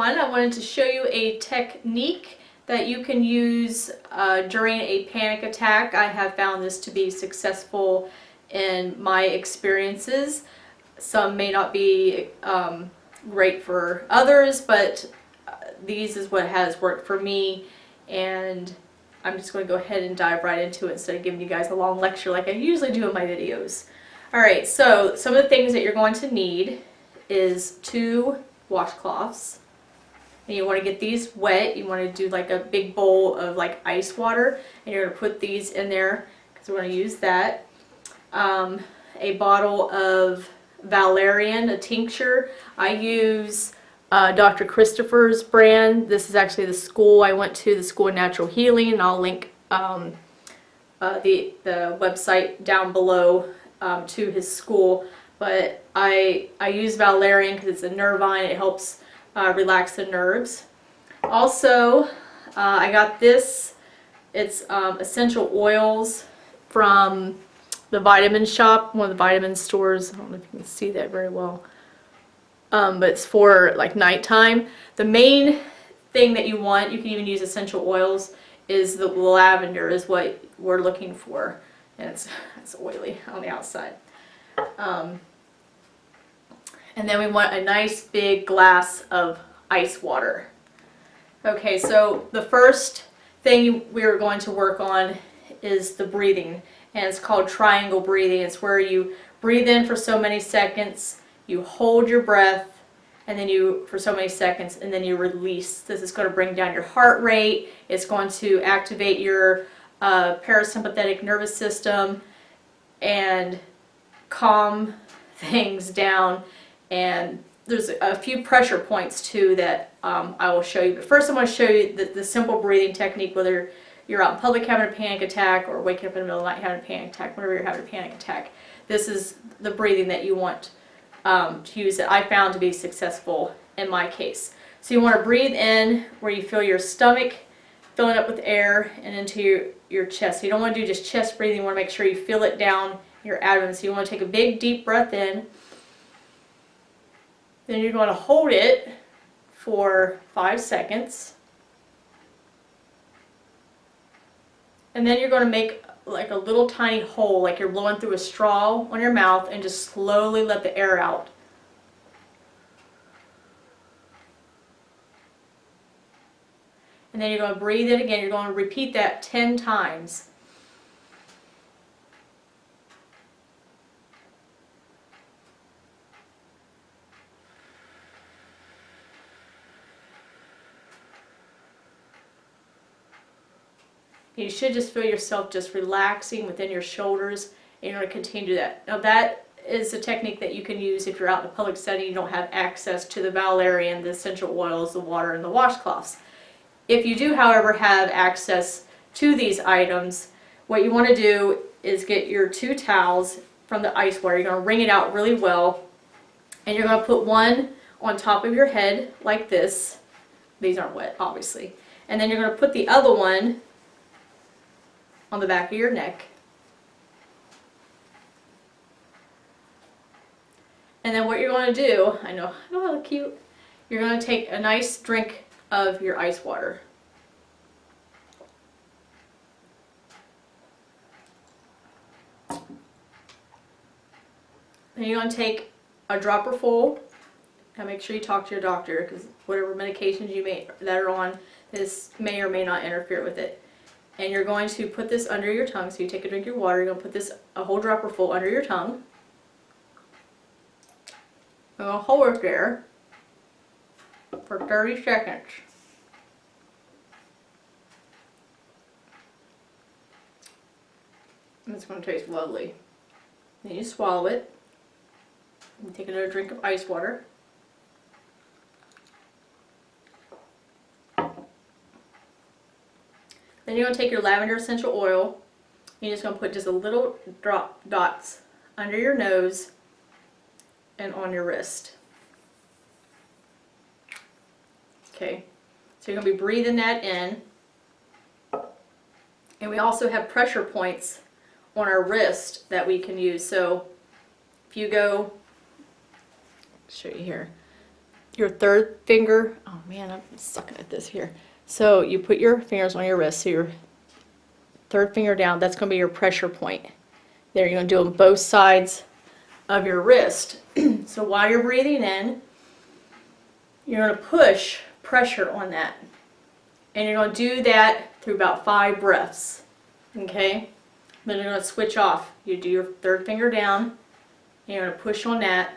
everyone. I wanted to show you a technique that you can use during a panic attack. I have found this to be successful in my experiences. Some may not be great for others, but these is what has worked for me, and I'm just going to go ahead and dive right into it instead of giving you guys a long lecture like I usually do in my videos. Alright, so some of the things that you're going to need is 2 washcloths. And you want to get these wet. You want to do like a big bowl of like ice water, and you're going to put these in there because we're going to use that. A bottle of valerian, a tincture. I use Dr. Christopher's brand. This is actually the school I went to, the School of Natural Healing, and I'll link the website down below to his school. But I use valerian because it's a nervine. It helps relax the nerves. Also, I got this. It's essential oils from the vitamin shop, one of the vitamin stores. I don't know if you can see that very well. But it's for like nighttime. The main thing that you want, you can even use essential oils, is the lavender is what we're looking for. And it's oily on the outside. And then we want a nice big glass of ice water. Okay, so the first thing we're going to work on is the breathing. And it's called triangle breathing. It's where you breathe in for so many seconds, you hold your breath, and then you for so many seconds, and then you release. This is going to bring down your heart rate. It's going to activate your parasympathetic nervous system and calm things down. And there's a few pressure points too that I will show you. But first I'm going to show you the simple breathing technique, whether you're out in public having a panic attack or waking up in the middle of the night having a panic attack. Whenever you're having a panic attack, this is the breathing that you want to use that I found to be successful in my case. So you want to breathe in where you feel your stomach filling up with air and into your chest. So you don't want to do just chest breathing. You want to make sure you feel it down your abdomen. So you want to take a big deep breath in. Then you're going to hold it for 5 seconds. And then you're going to make like a little tiny hole, like you're blowing through a straw on your mouth, and just slowly let the air out. And then you're going to breathe in again. You're going to repeat that 10 times. You should just feel yourself just relaxing within your shoulders, and you're going to continue to do that. Now that is a technique that you can use if you're out in a public setting, you don't have access to the valerian, the essential oils, the water, and the washcloths. If you do, however, have access to these items, what you want to do is get your 2 towels from the ice water. You're going to wring it out really well, and you're going to put one on top of your head like this. These aren't wet, obviously. And then you're going to put the other one on the back of your neck. And then what you're going to do, I know how look cute, you're going to take a nice drink of your ice water. Then you're going to take a dropper full, and make sure you talk to your doctor, because whatever medications that are on, this may or may not interfere with it. And you're going to put this under your tongue. So you take a drink of your water, you're going to put this, a whole dropper full, under your tongue. You're going to hold it there for 30 seconds. And it's going to taste lovely. Then you swallow it. And take another drink of ice water. Then you're going to take your lavender essential oil. You're just going to put just a little dots under your nose and on your wrist. Okay, so you're going to be breathing that in. And we also have pressure points on our wrist that we can use. So if you go, show you here, your third finger, oh man, I'm sucking at this here. So you put your fingers on your wrist, so your third finger down, that's going to be your pressure point. There, you're going to do on both sides of your wrist. So while you're breathing in, you're going to push pressure on that. And you're going to do that through about 5 breaths. Okay? Then you're going to switch off. You do your third finger down, and you're going to push on that.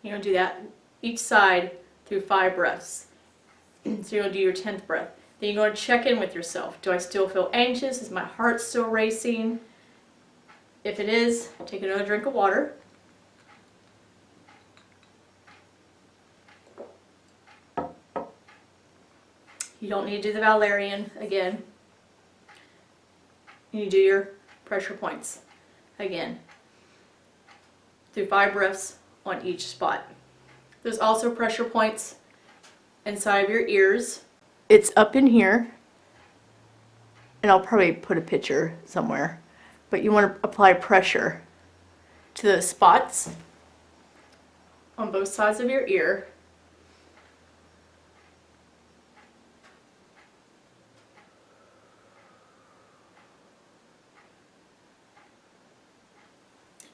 You're going to do that each side through 5 breaths. So you're going to do your 10th breath. Then you're going to check in with yourself. Do I still feel anxious? Is my heart still racing? If it is, take another drink of water. You don't need to do the valerian again. You do your pressure points again through 5 breaths on each spot. There's also pressure points inside of your ears. It's up in here, and I'll probably put a picture somewhere, but you want to apply pressure to those spots on both sides of your ear.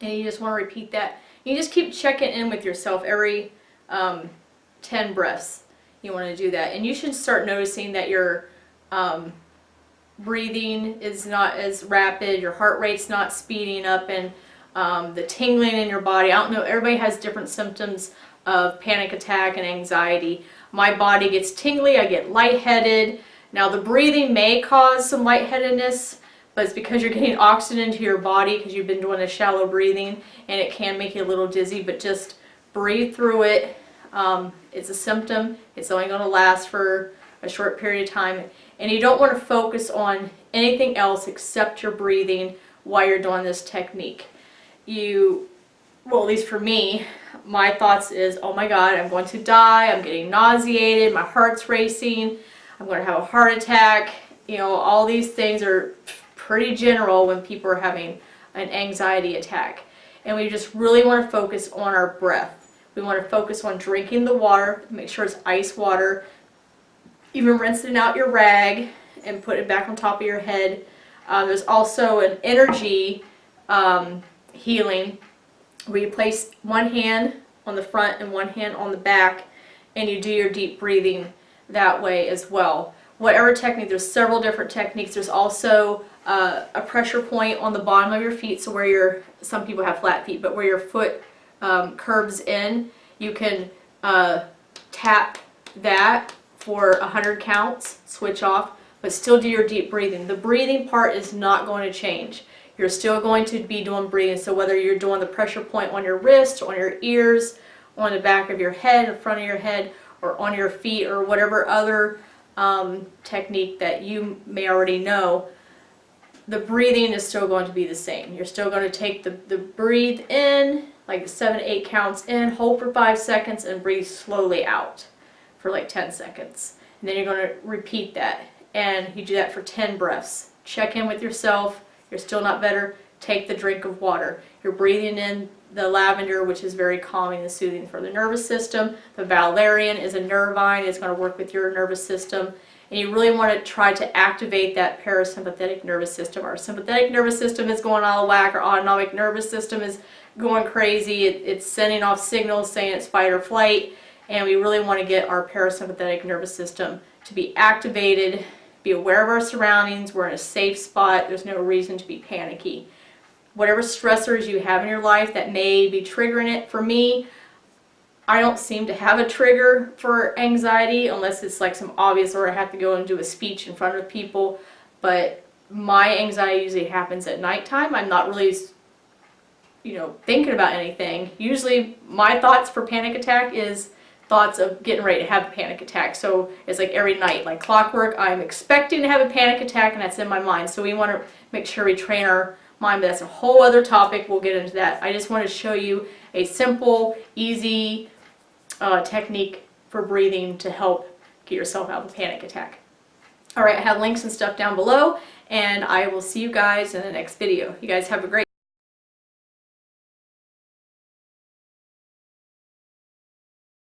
And you just want to repeat that. You just keep checking in with yourself every 10 breaths. You want to do that. And you should start noticing that your breathing is not as rapid, your heart rate's not speeding up, and the tingling in your body. I don't know, everybody has different symptoms of panic attack and anxiety. My body gets tingly, I get lightheaded. Now the breathing may cause some lightheadedness, but it's because you're getting oxygen into your body because you've been doing a shallow breathing, and it can make you a little dizzy, but just breathe through it. It's a symptom. It's only going to last for a short period of time, and you don't want to focus on anything else except your breathing while you're doing this technique. Well, at least for me, my thoughts is, oh my God, I'm going to die, I'm getting nauseated, my heart's racing, I'm going to have a heart attack. You know, all these things are pretty general when people are having an anxiety attack. And we just really want to focus on our breath. We want to focus on drinking the water, make sure it's ice water, even rinsing out your rag and put it back on top of your head. There's also an energy healing where you place one hand on the front and one hand on the back, and you do your deep breathing that way as well. Whatever technique, there's several different techniques. There's also a pressure point on the bottom of your feet, so where some people have flat feet, but where your foot curves in, you can tap that for 100 counts, switch off, but still do your deep breathing. The breathing part is not going to change. You're still going to be doing breathing, so whether you're doing the pressure point on your wrist, on your ears, on the back of your head, in front of your head, or on your feet, or whatever other technique that you may already know, the breathing is still going to be the same. You're still going to take the breathe in, like 7 to 8 counts in, hold for 5 seconds, and breathe slowly out for like 10 seconds. And then you're going to repeat that. And you do that for 10 breaths. Check in with yourself. You're still not better, take the drink of water. You're breathing in the lavender, which is very calming and soothing for the nervous system. The valerian is a nervine. It's going to work with your nervous system. And you really want to try to activate that parasympathetic nervous system. Our sympathetic nervous system is going out of whack. Our autonomic nervous system is going crazy. It's sending off signals saying it's fight or flight. And we really want to get our parasympathetic nervous system to be activated, be aware of our surroundings. We're in a safe spot. There's no reason to be panicky. Whatever stressors you have in your life that may be triggering it. For me, I don't seem to have a trigger for anxiety unless it's like some obvious, or I have to go and do a speech in front of people. But my anxiety usually happens at nighttime. I'm not really, thinking about anything. Usually my thoughts for panic attack is thoughts of getting ready to have a panic attack. So it's like every night, like clockwork, I'm expecting to have a panic attack, and that's in my mind. So we want to make sure we train our mind, but that's a whole other topic. We'll get into that. I just want to show you a simple, easy technique for breathing to help get yourself out of a panic attack. Alright, I have links and stuff down below, and I will see you guys in the next video. You guys have a great